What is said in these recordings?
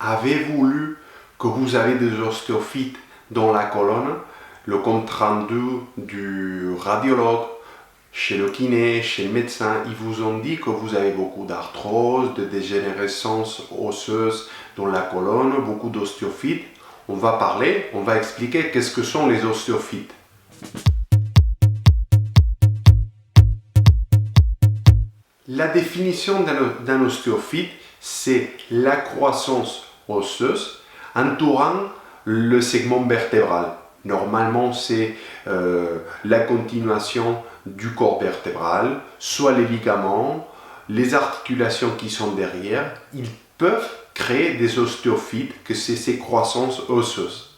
Avez-vous lu que vous avez des ostéophytes dans la colonne? Le compte rendu du radiologue, chez le kiné, chez le médecin, ils vous ont dit que vous avez beaucoup d'arthrose, de dégénérescence osseuse dans la colonne, beaucoup d'ostéophytes. On va expliquer qu'est-ce que sont les ostéophytes. La définition d'un ostéophyte, c'est la croissance osseuse entourant le segment vertébral. Normalement, c'est la continuation du corps vertébral, soit les ligaments, les articulations qui sont derrière. Ils peuvent créer des ostéophytes, que c'est ces croissances osseuses.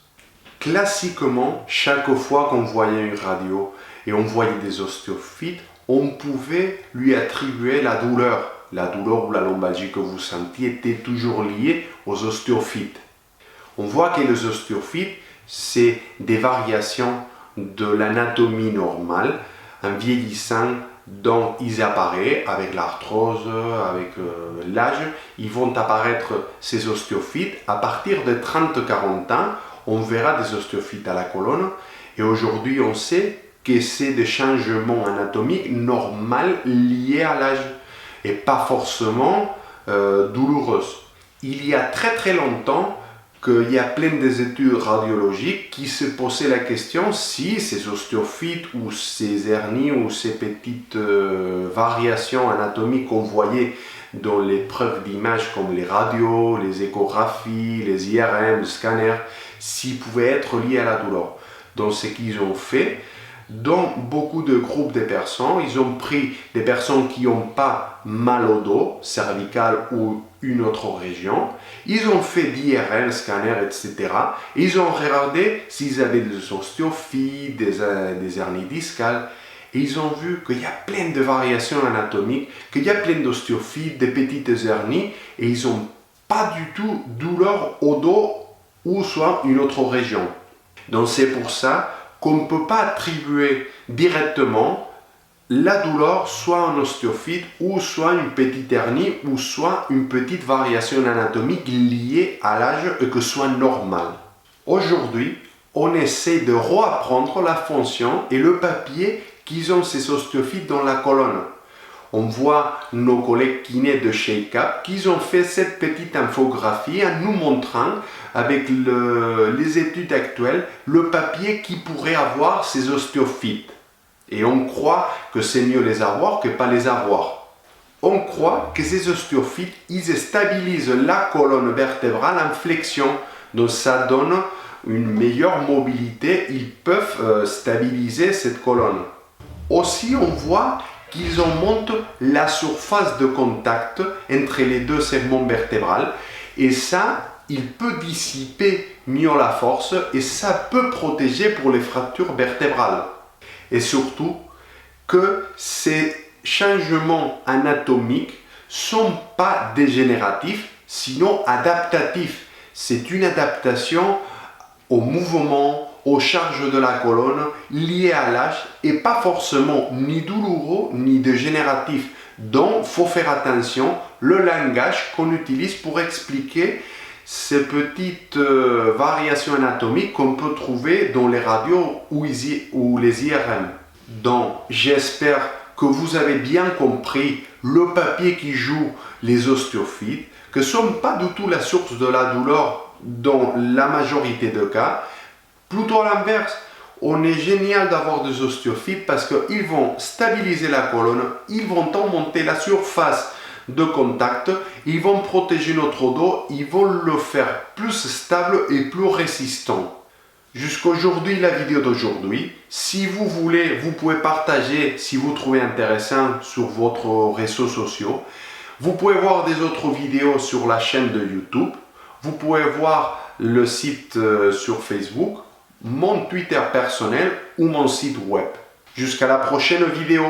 Classiquement, chaque fois qu'on voyait une radio et on voyait des ostéophytes, on pouvait lui attribuer la douleur. La douleur ou la lombalgie que vous sentiez était toujours liée aux ostéophytes. On voit que les ostéophytes, c'est des variations de l'anatomie normale. En vieillissant, dont ils apparaissent avec l'arthrose, avec l'âge, ils vont apparaître ces ostéophytes. À partir de 30-40 ans, on verra des ostéophytes à la colonne. Et aujourd'hui, on sait que c'est des changements anatomiques normaux liés à l'âge et pas forcément douloureux. Il y a très très longtemps qu'il y a plein d'études radiologiques qui se posaient la question si ces ostéophytes ou ces hernies ou ces petites variations anatomiques qu'on voyait dans les preuves d'image comme les radios, les échographies, les IRM, les scanners, s'ils pouvaient être liés à la douleur. Donc ce qu'ils ont fait, dans beaucoup de groupes de personnes, ils ont pris des personnes qui n'ont pas mal au dos, cervical ou une autre région. Ils ont fait d'IRM, scanner, etc. Et ils ont regardé s'ils avaient des ostéophytes, des hernies discales. Et ils ont vu qu'il y a plein de variations anatomiques, qu'il y a plein d'ostéophytes, de petites hernies. Et ils n'ont pas du tout douleur au dos ou soit une autre région. Donc c'est pour ça qu'on ne peut pas attribuer directement la douleur soit un ostéophyte ou soit une petite hernie ou soit une petite variation anatomique liée à l'âge et que soit normale. Aujourd'hui, on essaie de reapprendre la fonction et le papier qu'ils ont ces ostéophytes dans la colonne. On voit nos collègues kinés de Shake Up qu'ils ont fait cette petite infographie en nous montrant avec les études actuelles le papier qui pourrait avoir ces ostéophytes. Et on croit que c'est mieux les avoir que pas les avoir. On croit que ces ostéophytes, ils stabilisent la colonne vertébrale en flexion. Donc ça donne une meilleure mobilité. Ils peuvent stabiliser cette colonne. Aussi, on voit qu'ils augmentent la surface de contact entre les deux segments vertébraux. Et ça, il peut dissiper mieux la force et ça peut protéger pour les fractures vertébrales. Et surtout que ces changements anatomiques ne sont pas dégénératifs, sinon adaptatifs. C'est une adaptation au mouvement, aux charges de la colonne liées à l'âge et pas forcément ni douloureux ni dégénératif. Donc, il faut faire attention le langage qu'on utilise pour expliquer ces petites variations anatomiques qu'on peut trouver dans les radios ou les IRM. Donc, j'espère que vous avez bien compris le papier qui joue les ostéophytes, que ce ne sont pas du tout la source de la douleur dans la majorité des cas. Plutôt à l'inverse, on est génial d'avoir des ostéophytes parce qu'ils vont stabiliser la colonne, ils vont augmenter la surface de contact, ils vont protéger notre dos, ils vont le faire plus stable et plus résistant. Jusqu'aujourd'hui, la vidéo d'aujourd'hui. Si vous voulez, vous pouvez partager si vous trouvez intéressant sur votre réseaux sociaux. Vous pouvez voir des autres vidéos sur la chaîne de YouTube. Vous pouvez voir le site sur Facebook, mon Twitter personnel ou mon site web. Jusqu'à la prochaine vidéo.